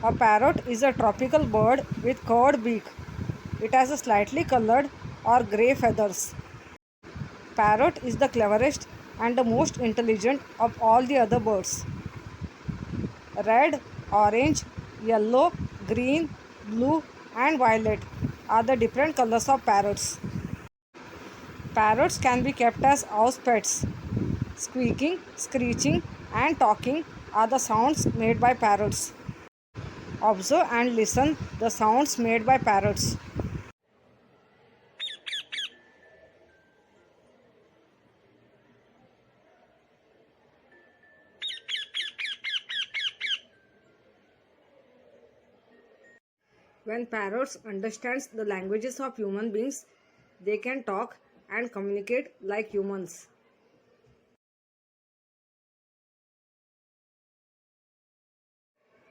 A parrot is a tropical bird with curved beak. It has a slightly colored or gray feathers. Parrot is the cleverest and the most intelligent of all the other birds. Red, orange, yellow, green, blue, and violet are the different colors of parrots. Parrots can be kept as house pets. Squeaking, screeching, and talking are the sounds made by parrots. Observe and listen the sounds made by parrots. When parrots understand the languages of human beings, they can talk and communicate like humans.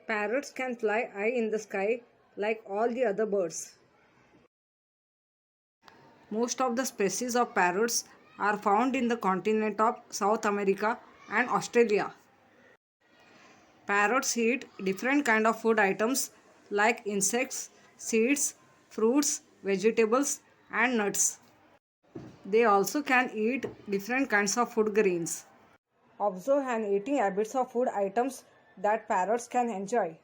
Parrots can fly high in the sky like all the other birds. Most of the species of parrots are found in the continent of South America and Australia. Parrots eat different kind of food items like insects, seeds, fruits, vegetables, and nuts. They also can eat different kinds of food grains. Observe and eating habits of food items that parrots can enjoy.